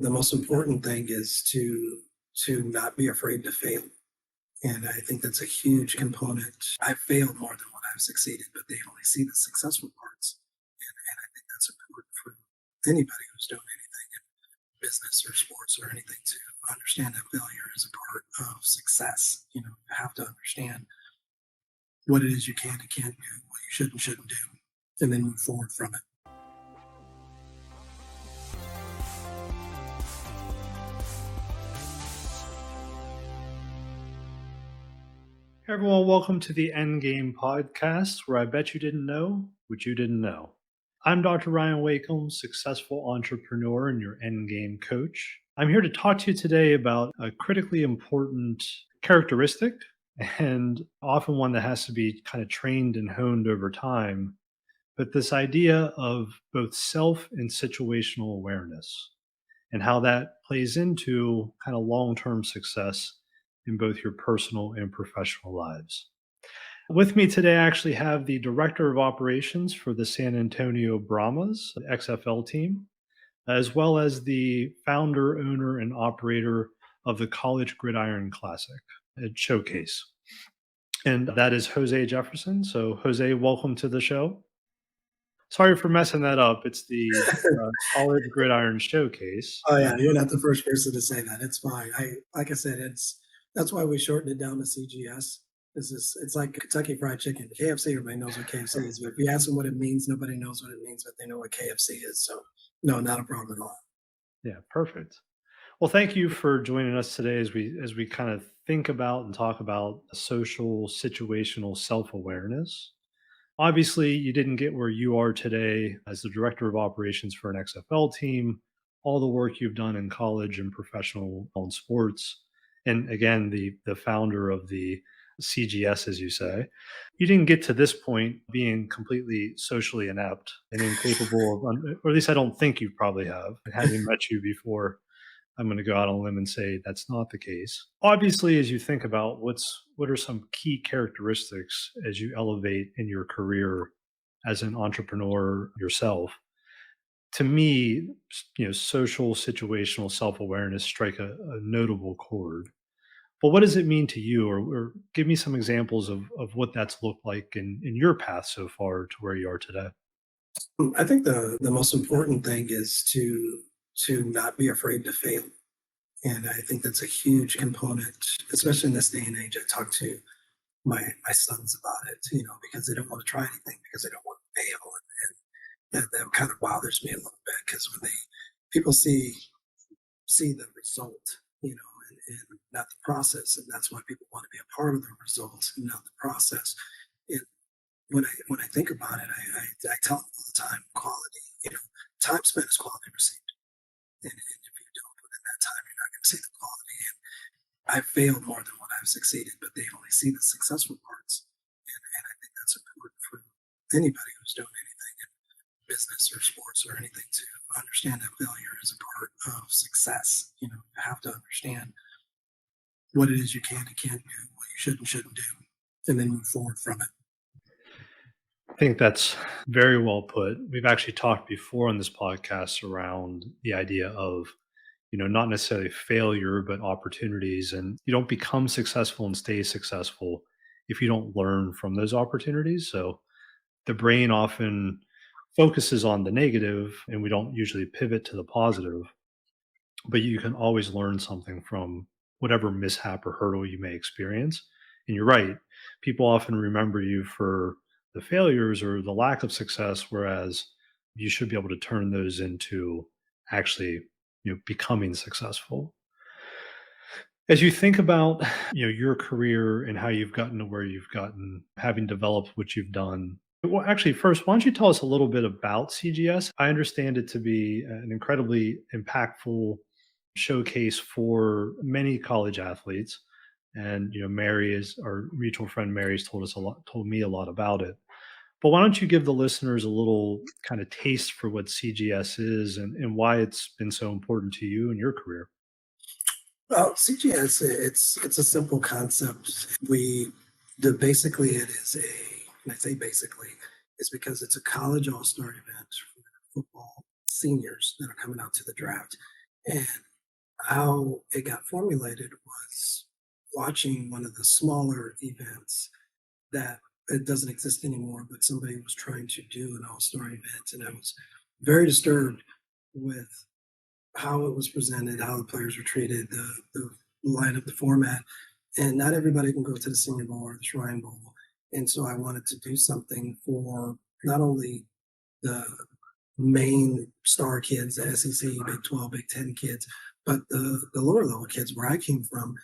The most important thing is to not be afraid to fail. And I think that's a huge component. I've failed more than what I've succeeded, but they only see the successful parts. And I think that's important for anybody who's doing anything in business or sports or anything to understand that failure is a part of success. You have to understand what it is you can and can't do, what you should and shouldn't do, and then move forward from it. Hey everyone, welcome to the Endgame podcast, where I bet you didn't know what you didn't know. I'm Dr. Ryan Wakim, successful entrepreneur and your Endgame coach. I'm here to talk to you today about a critically important characteristic, and often one that has to be kind of trained and honed over time, but this idea of both self and situational awareness and how that plays into kind of long-term success in both your personal and professional lives. With me today, I actually have the Director of Operations for the San Antonio Brahmas, the XFL team, as well as the founder, owner, and operator of the College Gridiron Classic Showcase. And that is Jose Jefferson. So, Jose, welcome to the show. Sorry for messing that up. It's the College Gridiron Showcase. Oh yeah, you're not the first person to say that. It's fine. Like I said, that's why we shortened it down to CGS. It's like Kentucky Fried Chicken. KFC, everybody knows what KFC is, but if you ask them what it means, nobody knows what it means, but they know what KFC is. So no, not a problem at all. Yeah, perfect. Well, thank you for joining us today as we kind of think about and talk about social situational self-awareness. Obviously, you didn't get where you are today as the director of operations for an XFL team, all the work you've done in college and professional on sports, and again, the founder of the CGS, as you say. You didn't get to this point being completely socially inept and incapable of, or at least I don't think you probably have. And having met you before, I'm going to go out on a limb and say that's not the case. Obviously, as you think about what are some key characteristics as you elevate in your career as an entrepreneur yourself, to me, social situational self-awareness strike a notable chord. But what does it mean to you, or give me some examples of what that's looked like in your path so far to where you are today? I think the most important thing is to not be afraid to fail. And I think that's a huge component, especially in this day and age. I talk to my sons about it, because they don't want to try anything because they don't want to fail. And that kind of bothers me a little bit because when people see the result, and not the process, and that's why people want to be a part of the results and not the process. And when I think about it, I tell them all the time, quality, time spent is quality received. And if you don't put in that time, you're not going to see the quality. And I've failed more than what I've succeeded, but they only see the successful parts. And I think that's important for anybody who's doing anything in business or sports or anything to understand that failure is a part of success. You have to understand what it is you can and can't do, what you should and shouldn't do, and then move forward from it. I think that's very well put. We've actually talked before on this podcast around the idea of, not necessarily failure, but opportunities. And you don't become successful and stay successful if you don't learn from those opportunities. So the brain often focuses on the negative, and we don't usually pivot to the positive. But you can always learn something from whatever mishap or hurdle you may experience. And you're right, people often remember you for the failures or the lack of success, whereas you should be able to turn those into actually, becoming successful. As you think about, your career and how you've gotten to where you've gotten, having developed what you've done. Well, actually, first, why don't you tell us a little bit about CGS? I understand it to be an incredibly impactful showcase for many college athletes. And Mary is our mutual friend. Mary's told me a lot about it. But why don't you give the listeners a little kind of taste for what CGS is and why it's been so important to you in your career? Well, CGS, it's a simple concept. Basically it is and I say basically, it's because it's a college all-star event for football seniors that are coming out to the draft. And how it got formulated was watching one of the smaller events that it doesn't exist anymore, but somebody was trying to do an all-star event, and I was very disturbed with how it was presented, how the players were treated, the lineup, the format, and not everybody can go to the Senior Bowl or the Shrine Bowl. And so I wanted to do something for not only the main star kids, the SEC, Big 12, Big 10 kids, but the lower level kids where I came from.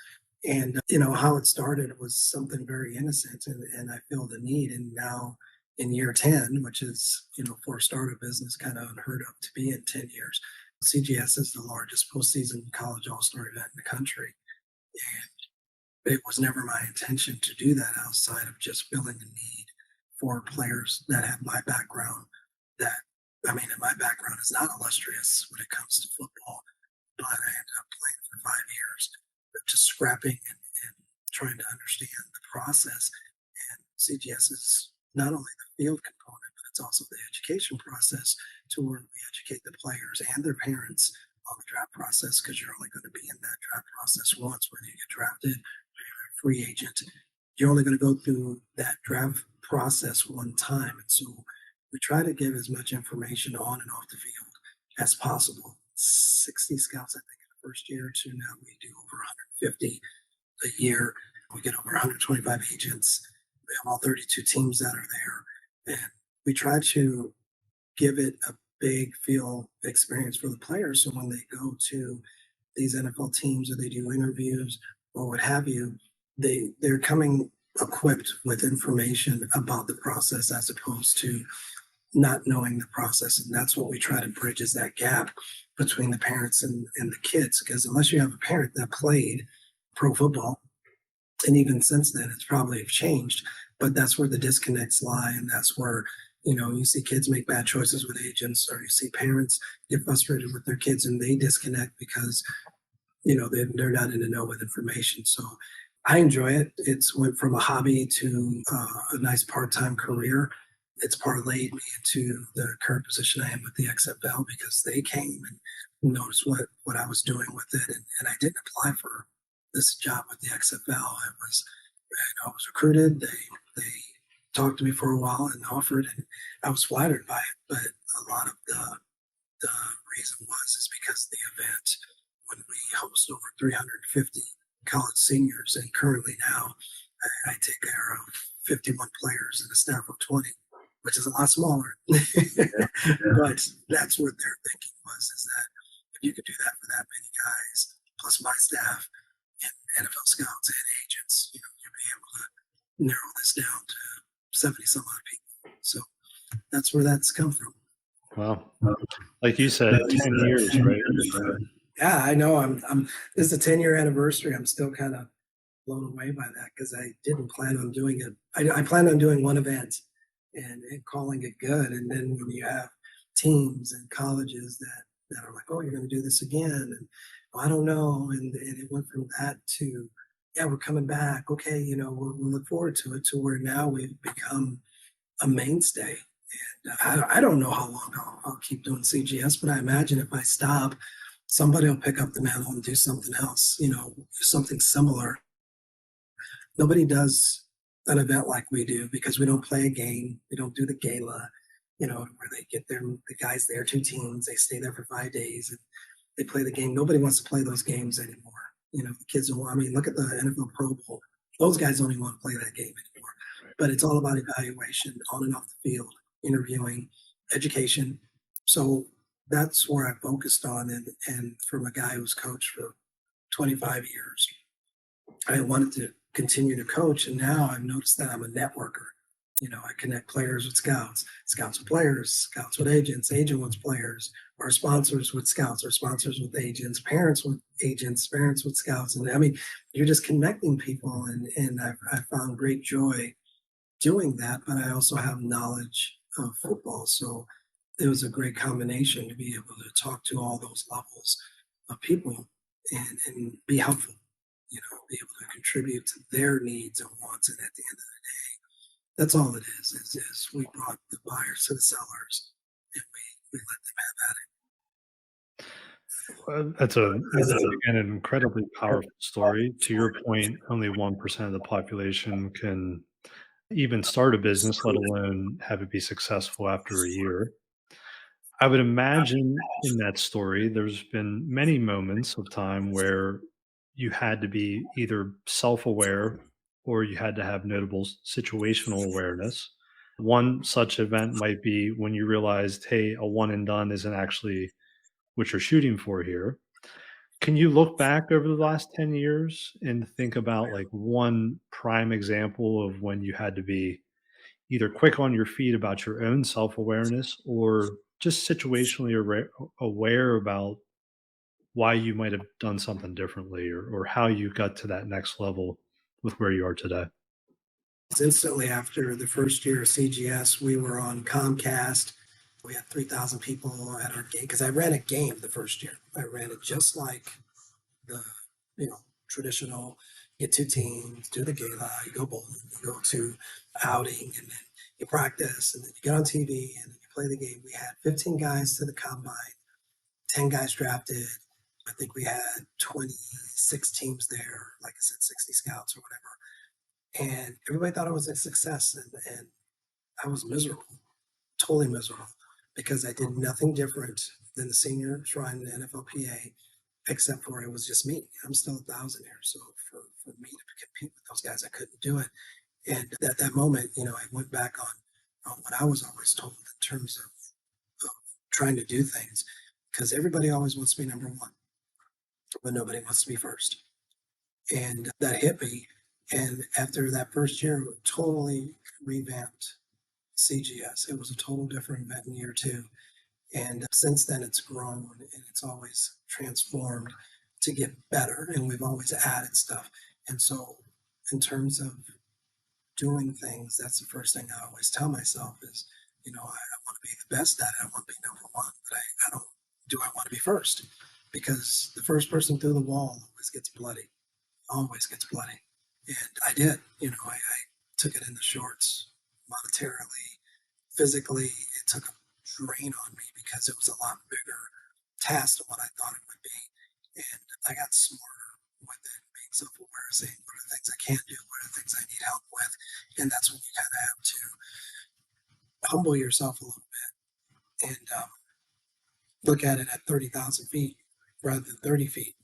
And, how it started was something very innocent, and I feel the need. And now in year 10, which is, for a startup business, kind of unheard of to be in 10 years, CGS is the largest postseason college all-star event in the country. And it was never my intention to do that outside of just filling a need for players that have my background. And my background is not illustrious when it comes to football, but I ended up playing for 5 years, just scrapping and trying to understand the process. And CGS is not only the field component, but it's also the education process, to where we educate the players and their parents on the draft process, because you're only going to be in that draft process once, whether you get drafted or you're a free agent. You're only going to go through that draft process one time. And so we try to give as much information on and off the field as possible. 60 scouts, I think, in the first year or two. Now we do over 150 a year. We get over 125 agents. We have all 32 teams that are there. And we try to give it a big field experience for the players. So when they go to these NFL teams or they do interviews or what have you, they're coming equipped with information about the process, as opposed to not knowing the process. And that's what we try to bridge, is that gap between the parents and the kids. Because unless you have a parent that played pro football, and even since then it's probably changed, but that's where the disconnects lie. And that's where, you see kids make bad choices with agents, or you see parents get frustrated with their kids and they disconnect because, they're not in the know with information. So I enjoy it. It's went from a hobby to a nice part-time career. It's parlayed me into the current position I am with the XFL, because they came and noticed what I was doing with it. And I didn't apply for this job with the XFL. I was recruited. They talked to me for a while and offered, and I was flattered by it. But a lot of the reason is because the event, when we host over 350 college seniors, and currently now I take care of 51 players and a staff of 20, which is a lot smaller. But that's what their thinking is that if you could do that for that many guys, plus my staff and NFL scouts and agents, you'll be able to narrow this down to 70 some odd people. So that's where that's come from. Wow. Like you said, 10 years, right? Yeah, I know. This is a 10-year anniversary. I'm still kind of blown away by that, because I didn't plan on doing it. I planned on doing one event and calling it good. And then when you have teams and colleges that are like, oh, you're going to do this again, and I don't know. And it went from that to, yeah, we're coming back. Okay, we'll look forward to it, to where now we've become a mainstay. And I don't know how long I'll keep doing CGS, but I imagine if I stop, somebody will pick up the mantle and do something else, do something similar. Nobody does an event like we do, because we don't play a game. We don't do the gala, where they get the guys there, 2 teams, they stay there for 5 days and they play the game. Nobody wants to play those games anymore. The kids don't. Look at the NFL Pro Bowl. Those guys don't even want to play that game anymore. But it's all about evaluation on and off the field, interviewing, education. So that's where I focused on. And from a guy who's coached for 25 years, I wanted to continue to coach. And now I've noticed that I'm a networker. I connect players with scouts, scouts with players, scouts with agents, agent with players, our sponsors with scouts, our sponsors with agents, parents with agents, parents with scouts. And you're just connecting people. And I've found great joy doing that, but I also have knowledge of football. So it was a great combination to be able to talk to all those levels of people and be helpful, be able to contribute to their needs and wants. And at the end of the day, that's all it is we brought the buyers to the sellers, and we let them have at it. That's again an incredibly powerful story. To your point, only 1% of the population can even start a business, let alone have it be successful after a year. I would imagine in that story, there's been many moments of time where you had to be either self aware or you had to have notable situational awareness. One such event might be when you realized, hey, a one and done isn't actually what you're shooting for here. Can you look back over the last 10 years and think about like one prime example of when you had to be either quick on your feet about your own self-awareness or just situationally aware about why you might have done something differently or how you got to that next level with where you are today? Instantly after the first year of CGS, we were on Comcast. We had 3,000 people at our game because I ran a game the first year. I ran it just like the, traditional get two teams, do the gala, you go bowling, you go to outing, and then you practice, and then you get on TV, and then you play the game. We had 15 guys to the combine, 10 guys drafted. I think we had 26 teams there, like I said, 60 scouts or whatever. And everybody thought it was a success, and I was miserable, totally miserable, because I did nothing different than the senior shrine in the NFLPA, except for it was just me. I'm still a thousandaire, so for me to compete with those guys, I couldn't do it. And at that moment, I went back on what I was always told in terms of trying to do things, because everybody always wants to be number one, but nobody wants to be first. And that hit me. And after that first year, totally revamped CGS. It was a total different event in year two. And since then, it's grown and it's always transformed to get better. And we've always added stuff. And so, in terms of doing things, that's the first thing I always tell myself is, I want to be the best at it. I want to be number one, but I don't, do I want to be first? Because the first person through the wall always gets bloody. And I did, I took it in the shorts monetarily, physically. It took a drain on me because it was a lot bigger task than what I thought it would be. And I got smarter with it, being self aware, saying what are the things I can't do, what are the things I need help with. And that's when you kind of have to humble yourself a little bit and look at it at 30,000 feet rather than 30 feet,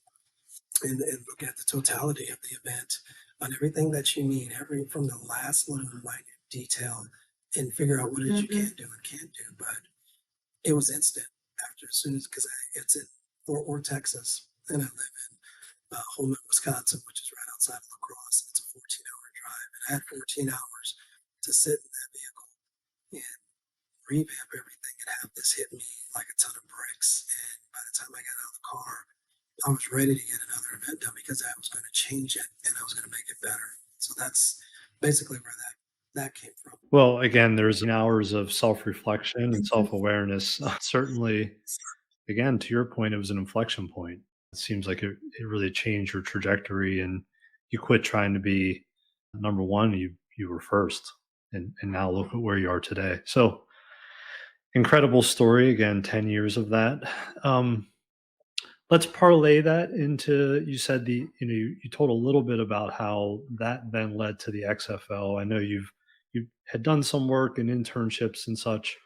and look at the totality of the event on everything that you need, every from the last little minute detail, and figure out what it is you can do and can't do. But it was instant after as soon as because it's in Fort Worth, Texas, and I live in Holmet, Wisconsin, which is right outside of La Crosse. It's a 14-hour drive, and I had 14 hours to sit in that vehicle and revamp everything and have this hit me like a ton of bricks. And by the time I got out of the car, I was ready to get another event done because I was going to change it and I was going to make it better. So that's basically where that came from. Well, again, there's hours of self-reflection and self-awareness. Certainly, again, to your point, it was an inflection point. It seems like it really changed your trajectory and you quit trying to be number one, you were first. And now look at where you are today. So incredible story. Again, 10 years of that. Let's parlay that into you said you told a little bit about how that then led to the XFL. I know you had done some work and internships and such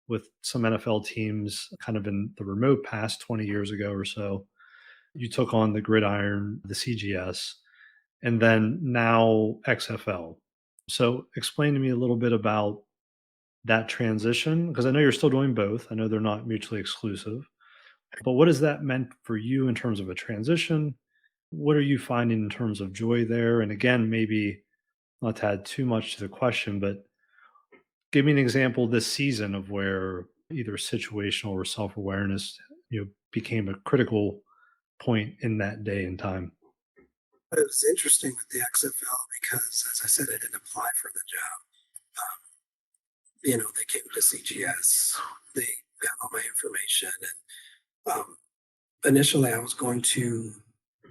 with some NFL teams kind of in the remote past 20 years ago or so. You took on the gridiron, the CGS, and then now XFL. So explain to me a little bit about that transition because I know you're still doing both. I know they're not mutually exclusive. But what has that meant for you in terms of a transition? What are you finding in terms of joy there? And again, maybe not to add too much to the question, but give me an example this season of where either situational or self-awareness, became a critical point in that day and time. But it was interesting with the XFL because, as I said, I didn't apply for the job. They came to CGS, they got all my information, and initially I was going to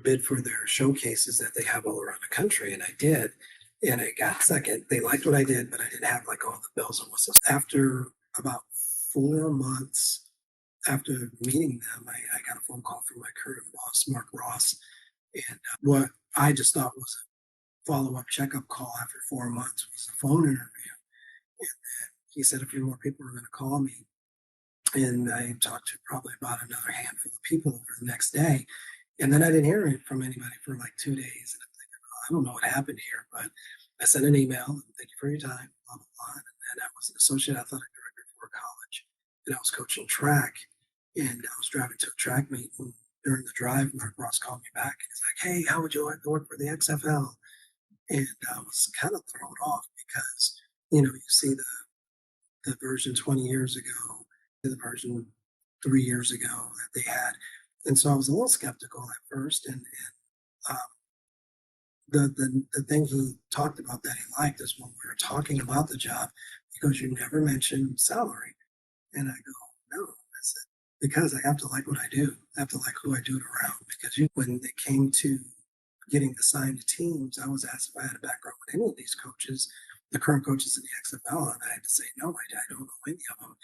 bid for their showcases that they have all around the country, and I did. And I got second. They liked what I did, but I didn't have like all the bells and whistles. After about 4 months after meeting them, I got a phone call from my current boss, Mark Ross, and what I just thought was a follow-up checkup call after 4 months was a phone interview. And he said a few more people were going to call me, and I talked to probably about another handful of people over the next day. And then I didn't hear from anybody for like 2 days. And I'm thinking, oh, I don't know what happened here, but I sent an email and thank you for your time, blah, blah, blah. And I was an associate athletic director for a college, and I was coaching track. And I was driving to a track meet. And during the drive, Mark Ross called me back and he's like, hey, how would you like to work for the XFL? And I was kind of thrown off because, you see the version 20 years ago, the version 3 years ago that they had. And so I was a little skeptical at first. And um, the thing he talked about that he liked is when we were talking about the job, he goes, you never mentioned salary. And I go, no. I said, because I have to like what I do. I have to like who I do it around. Because when it came to getting assigned to teams, I was asked if I had a background with any of these coaches, the current coaches in the XFL, and I had to say, no, I don't know any of them.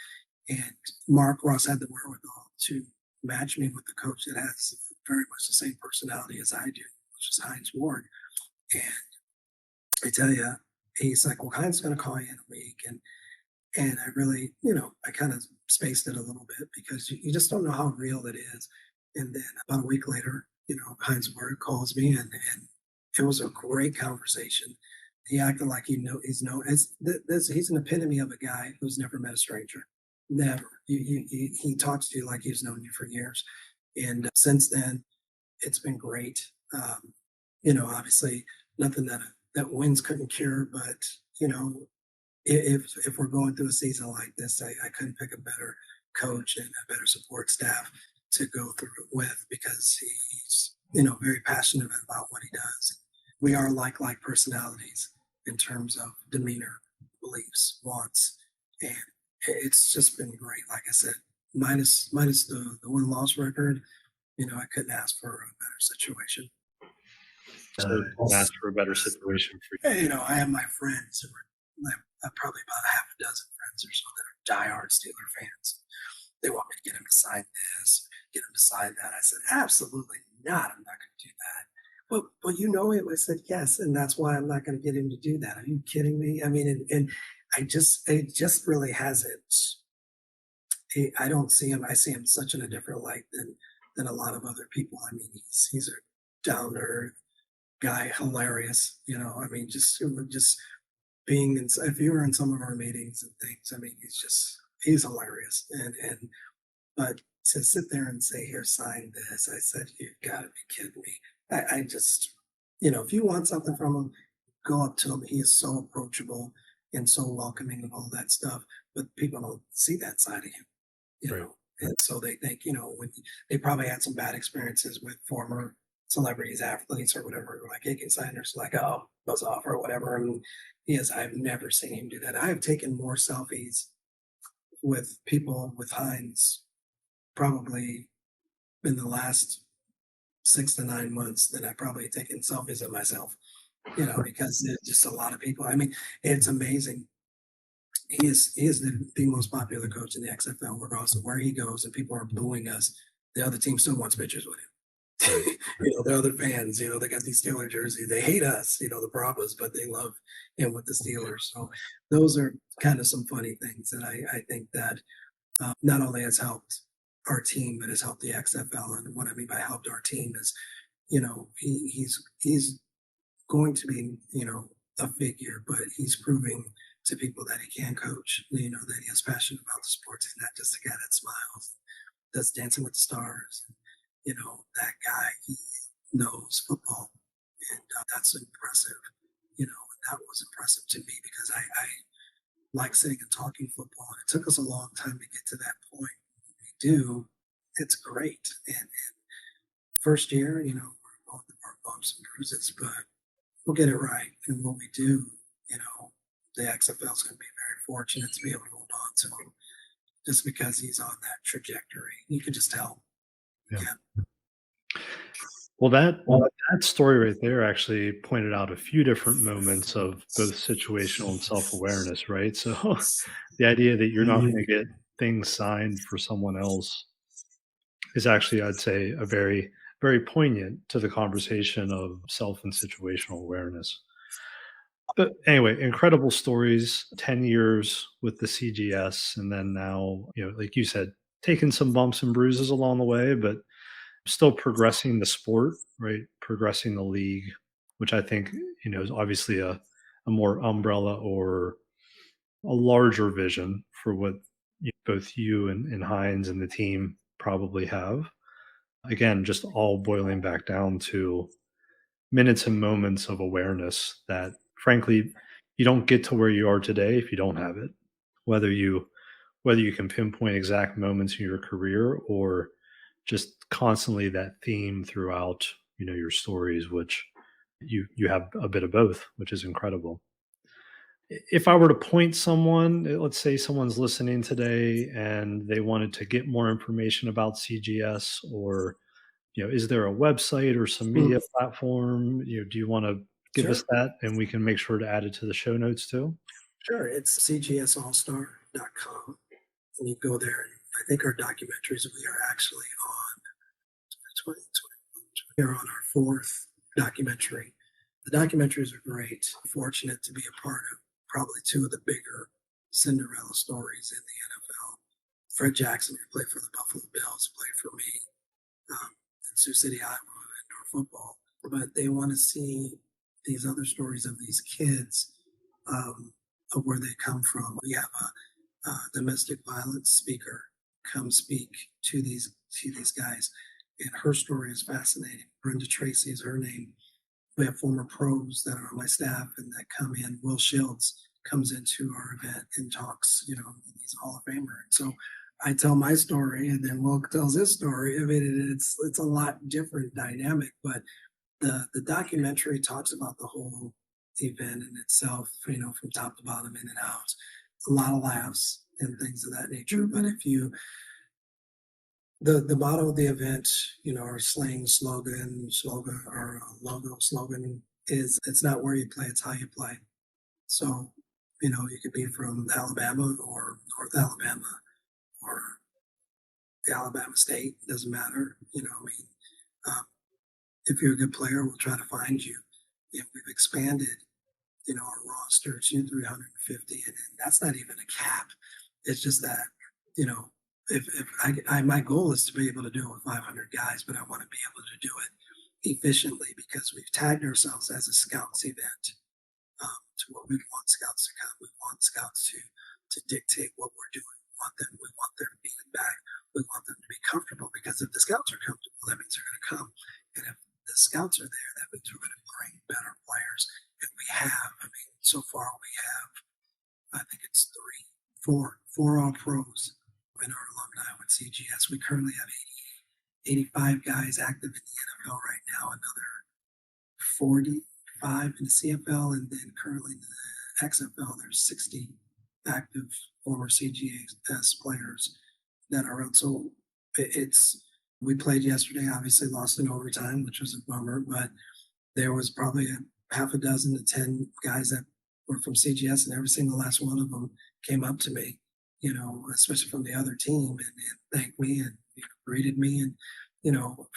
And Mark Ross had the wherewithal to match me with the coach that has very much the same personality as I do, which is Hines Ward. And I tell you, he's like, well, Hines is going to call you in a week. And I really, I kind of spaced it a little bit because you just don't know how real it is. And then about a week later, Hines Ward calls me, and it was a great conversation. He acted like he's an epitome of a guy who's never met a stranger. Never. He talks to you like he's known you for years. And since then, it's been great. Obviously nothing that wins couldn't cure, but if we're going through a season like this, I couldn't pick a better coach and a better support staff to go through it with, because he's very passionate about what he does. We are like personalities in terms of demeanor, beliefs, wants, and it's just been great. Like I said, minus the win-loss record, I couldn't ask for a better situation. So ask for a better situation for you. I have my friends who are probably about a half a dozen friends or so that are diehard Steeler fans. They want me to get him to sign this, get him to sign that. I said, absolutely not. I'm not going to do that. But it. I said, yes, and that's why I'm not going to get him to do that. Are you kidding me? I mean, and it just really hasn't. I don't see him. I see him such in a different light than a lot of other people. I mean, he's a down to earth guy, hilarious. I mean, just being in. If you were in some of our meetings and things, I mean, he's hilarious. But to sit there and say, here, sign this, I said, you've got to be kidding me. I just, if you want something from him, go up to him. He is so approachable and so welcoming and all that stuff. But people don't see that side of him, Right. And so they think, when they probably had some bad experiences with former celebrities, athletes, or whatever, like AK Sanders, like, oh, buzz off or whatever. I mean, I've never seen him do that. I have taken more selfies with people with Hines probably in the last 6 to 9 months than I've probably taken selfies of myself, because there's just a lot of people. I mean, it's amazing. He is the most popular coach in the XFL, regardless of where he goes, and people are booing us. The other team still wants pictures with him. The other fans, they got these Steeler jerseys. They hate us, the Brahmas, but they love him with the Steelers. So those are kind of some funny things that I think that not only has helped our team, but has helped the XFL. And what I mean by helped our team is, he's going to be, a figure, but he's proving to people that he can coach, that he has passion about the sports. He's not just a guy that smiles, does Dancing with the Stars. That guy, he knows football, and that's impressive. And that was impressive to me because I like sitting and talking football, and it took us a long time to get to that point. When we do, it's great. And first year, we're going through our bumps and bruises, but we'll get it right. And when we do, the XFL is going to be very fortunate to be able to hold on to him, just because he's on that trajectory. You can just tell. Yeah. Well, that story right there actually pointed out a few different moments of both situational and self-awareness, right? So the idea that you're not going to get things signed for someone else is actually, I'd say, a very, very poignant to the conversation of self and situational awareness. But anyway, incredible stories, 10 years with the CGS. And then now, like you said, taking some bumps and bruises along the way, but still progressing the sport, right? Progressing the league, which I think, is obviously a more umbrella or a larger vision for what both you and Hines and the team probably have. Again, just all boiling back down to minutes and moments of awareness that, frankly, you don't get to where you are today if you don't have it. Whether you can pinpoint exact moments in your career or just constantly that theme throughout, your stories, which you have a bit of both, which is incredible. If I were to point someone, let's say someone's listening today and they wanted to get more information about CGS, or is there a website or some Hmm. media platform? Do you want to give us Sure. that and we can make sure to add it to the show notes too? Sure. It's cgsallstar.com. And you go there. And I think our documentaries, we are actually on 2020. We are on our fourth documentary. The documentaries are great. Fortunate to be a part of probably two of the bigger Cinderella stories in the NFL. Fred Jackson, who played for the Buffalo Bills, played for me in Sioux City, Iowa, indoor football. But they want to see these other stories of these kids, of where they come from. We have a domestic violence speaker come speak to these guys, and her story is fascinating. Brenda Tracy is her name. We have former pros that are on my staff and that come in. Will Shields comes into our event and talks. He's a Hall of Famer. And so I tell my story, and then Will tells his story. I mean, it's a lot different dynamic, but the documentary talks about the whole event in itself. From top to bottom, in and out. A lot of laughs and things of that nature. But if you the motto of the event, our slang slogan, our logo slogan is, it's not where you play, it's how you play. So, you could be from Alabama or North Alabama or the Alabama State, doesn't matter. Um, if you're a good player, we'll try to find you. If we've expanded, our roster to 350, and that's not even a cap. It's just that, you know, if my goal is to be able to do it with 500 guys, but I want to be able to do it efficiently because we've tagged ourselves as a scouts event, to what we want scouts to come. We want scouts to dictate what we're doing. We want their feedback. We want them to be comfortable, because if the scouts are comfortable, that means they're going to come. And if the scouts are there, that means we're going to bring better players. And we have, so far we have, I think it's four all pros in our alumni with CGS. We currently have 85 guys active in the NFL right now, another 45 in the CFL, and then currently in the XFL, there's 60 active former CGS players that are out. So we played yesterday, obviously lost in overtime, which was a bummer, but there was probably a half a dozen to 10 guys that were from CGS, and every single last one of them came up to me, especially from the other team, and thanked me and greeted me. And,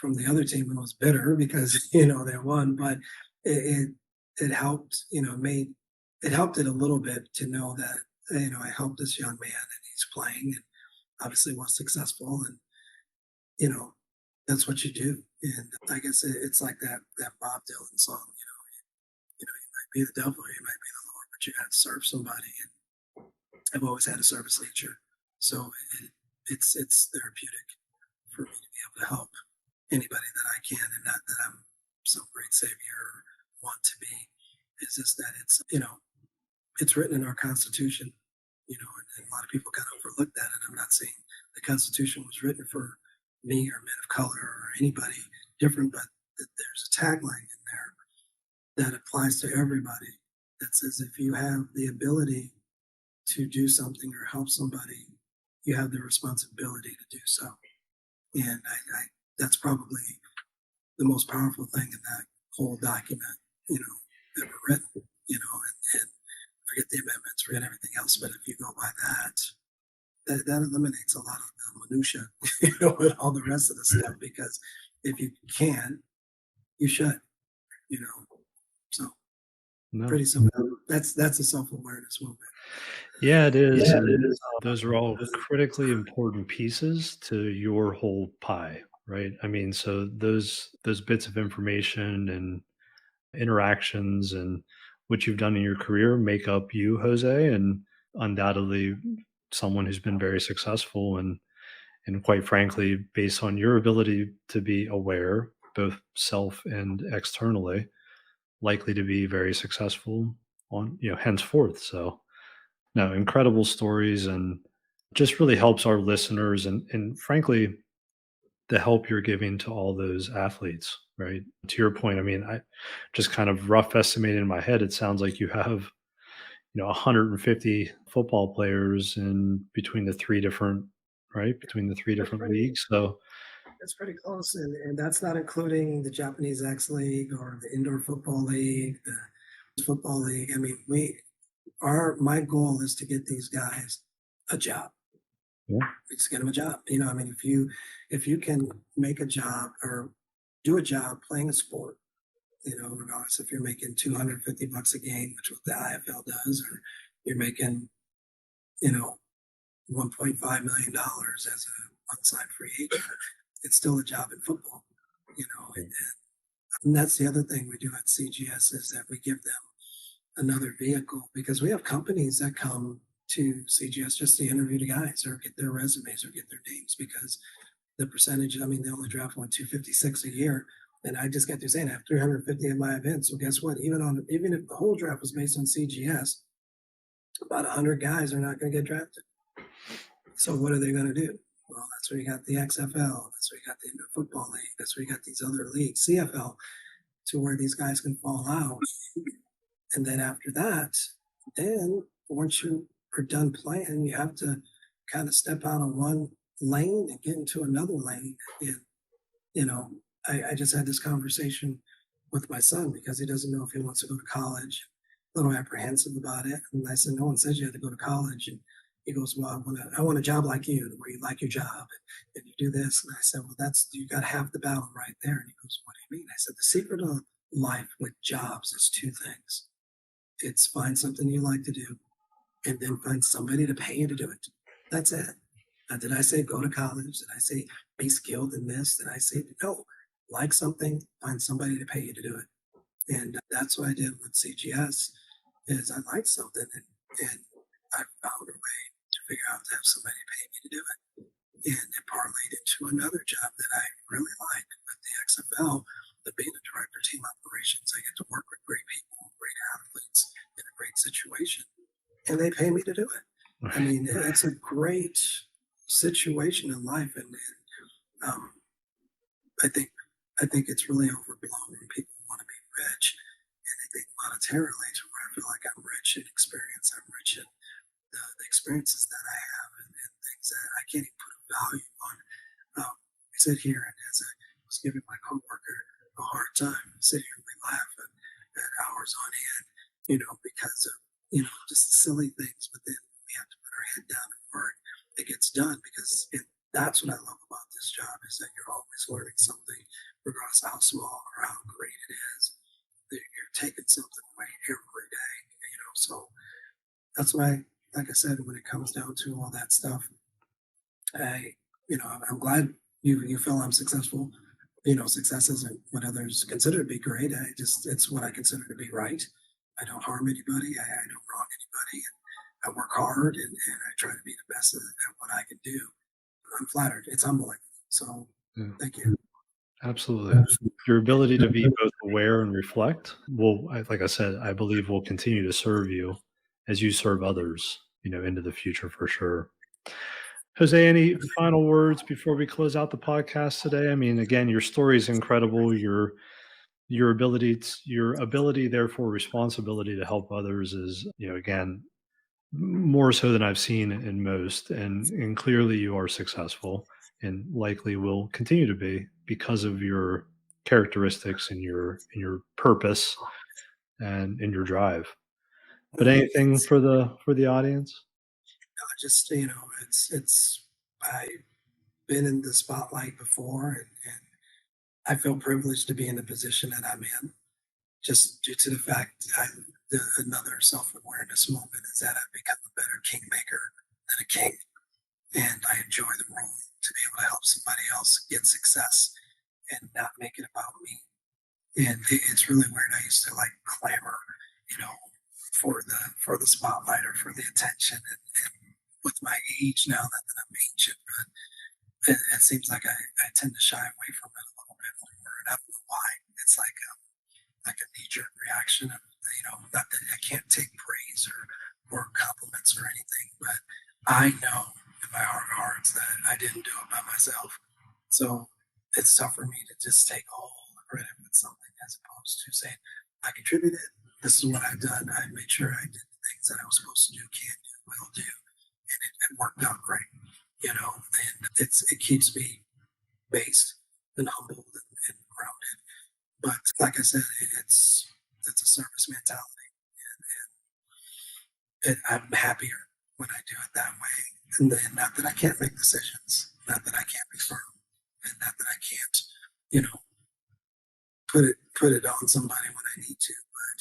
from the other team, it was bitter because, they won, but it, it helped, it helped it a little bit to know that, I helped this young man and he's playing and obviously was successful. And, that's what you do. And I guess it's like that Bob Dylan song, you might be the devil, you might be the Lord, but you got to serve somebody. And I've always had a service nature. So it's therapeutic for me to be able to help anybody that I can, and not that I'm some great savior or want to be. It's just that it's written in our Constitution, and a lot of people kind of overlook that. And I'm not saying the Constitution was written for me or men of color or anybody different, but that there's a tagline in there that applies to everybody that says, if you have the ability to do something or help somebody, you have the responsibility to do so. And that's probably the most powerful thing in that whole document, ever written, and forget the amendments, forget everything else. But if you go by that, that eliminates a lot of the minutia, and all the rest of the stuff. Because if you can, you should, you know. So No. pretty simple. That's a self-awareness movement. Yeah, it is. Yeah, And it is. those are all critically important pieces to your whole pie, right? I mean, so those bits of information and interactions and what you've done in your career make up you, Jose, and undoubtedly someone who's been very successful and quite frankly, based on your ability to be aware, both self and externally, likely to be very successful on, henceforth. So no, incredible stories and just really helps our listeners and frankly, the help you're giving to all those athletes, right? To your point, I mean, I just kind of rough estimated in my head, it sounds like you have, 150 football players in between the three different, right? Between the three That's different pretty. leagues. So That's pretty close, and that's not including the Japanese X League or the Indoor Football League, the Football League. I mean, my goal is to get these guys a job. yeah, Just get them a job. I mean, if you can make a job or do a job playing a sport, regardless if you're making $250 a game, which what the IFL does, or you're making, $1.5 million as a unsigned free agent, it's still a job in football, and that's the other thing we do at CGS is that we give them another vehicle because we have companies that come to CGS just to interview the guys or get their resumes or get their names because the percentage, I mean, they only draft 256 a year. And I just got through saying I have 350 at my event. So guess what? Even if the whole draft was based on CGS, about 100 guys are not going to get drafted. So what are they going to do? Well, that's where you got the XFL. That's where you got the Indoor Football League. That's where you got these other leagues, CFL, to where these guys can fall out. And then after that, then once you are done playing, you have to kind of step out of one lane and get into another lane. And, I just had this conversation with my son because he doesn't know if he wants to go to college, a little apprehensive about it. And I said, no one says you have to go to college. And he goes, well, I want a job like you, where you like your job and you do this. And I said, well, you got half the battle right there. And he goes, what do you mean? I said, the secret of life with jobs is two things. It's find something you like to do and then find somebody to pay you to do it. That's it. Did I say go to college? Did I say be skilled in this? Did I say no? Like something, find somebody to pay you to do it. And that's what I did with CGS is I liked something and I found a way to figure out to have somebody pay me to do it. And it parlayed into another job that I really like with the XFL, the being a director of team operations. I get to work with great people, great athletes in a great situation, and they pay me to do it. I mean, it's a great situation in life, and I think it's really overblown when people want to be rich and they think monetarily to where I feel like I'm rich in experience. I'm rich in the experiences that I have and things that I can't even put a value on. We sit here and as I was giving my coworker a hard time, we sit here and we laugh at hours on end, because of, just silly things, but then we have to put our head down and work. It gets done because that's what I love about this job is that you're always learning something, regardless of how small or how great it is. You're taking something away every day, So that's why, like I said, when it comes down to all that stuff, I'm glad you feel I'm successful. Success isn't what others consider to be great. It's what I consider to be right. I don't harm anybody. I don't wrong anybody. I work hard and I try to be the best at what I can do. I'm flattered. It's humbling. So thank you. absolutely. Your ability to be both aware and reflect like I said, I believe will continue to serve you as you serve others, into the future for sure. Jose, any final words before we close out the podcast today? I mean, again, your story is incredible. Your ability, therefore responsibility to help others is, again, more so than I've seen in most. And clearly you are successful and likely will continue to be because of your characteristics and your purpose and in your drive. But anything for the audience? just, I've been in the spotlight before, and I feel privileged to be in the position that I'm in, just due to the fact another self-awareness moment is that I've become a better kingmaker than a king. And I enjoy the role to be able to help somebody else get success and not make it about me. And it's really weird. I used to like clamor, you know, for the spotlight or for the attention. And with my age now that I'm ancient, but it seems like I tend to shy away from it a little bit more. And I don't know why. It's like a knee jerk reaction. Of, not that I can't take praise or compliments or anything, but I know in my heart of hearts that I didn't do it by myself. So it's tough for me to just take all the credit with something as opposed to saying, I contributed. This is what I've done. I made sure I did the things that I was supposed to do, can do, will do. And it worked out great, and it keeps me based and humbled and grounded. But like I said, it's a service mentality, and I'm happier when I do it that way. And not that I can't make decisions, not that I can't be firm, and not that I can't, you know, put it on somebody when I need to. But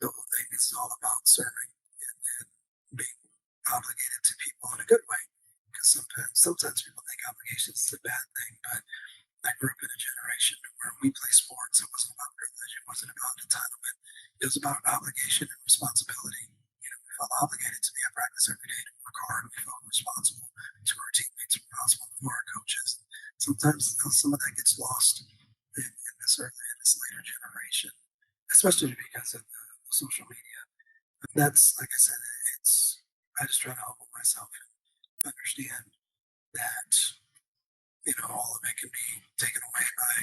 the whole thing is all about serving and being obligated to people in a good way. Because sometimes people think obligations is a bad thing, but I grew up in a generation where we play sports. It wasn't about privilege. It wasn't about entitlement. It was about obligation and responsibility. We felt obligated to be at practice every day to work hard. We felt responsible to our teammates, responsible to our coaches. Sometimes some of that gets lost in this later generation, especially because of the social media. But that's, like I said, I just try to humble myself and understand that all of it can be taken away by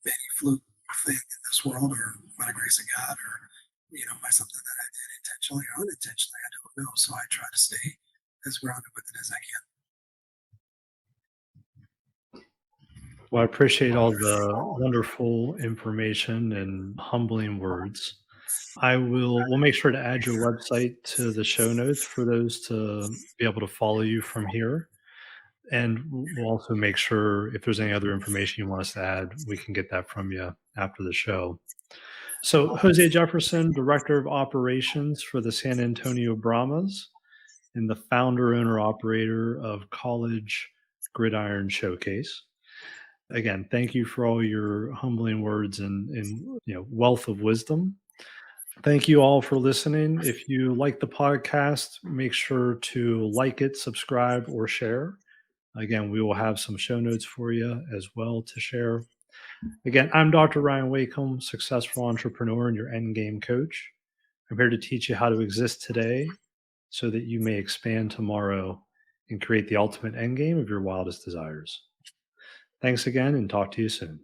any fluke thing in this world, or by the grace of God, or by something that I did intentionally or unintentionally. I don't know. So I try to stay as grounded with it as I can. Well, I appreciate all the wonderful information and humbling words. We'll make sure to add your website to the show notes for those to be able to follow you from here. And we'll also make sure if there's any other information you want us to add, we can get that from you after the show. So Jose Jefferson, Director of Operations for the San Antonio Brahmas and the founder, owner, operator of College Gridiron Showcase. Again, thank you for all your humbling words and wealth of wisdom. Thank you all for listening. If you like the podcast, make sure to like it, subscribe, or share. Again, we will have some show notes for you as well to share. Again, I'm Dr. Ryan Wakim, successful entrepreneur and your endgame coach. I'm here to teach you how to exist today so that you may expand tomorrow and create the ultimate endgame of your wildest desires. Thanks again, and talk to you soon.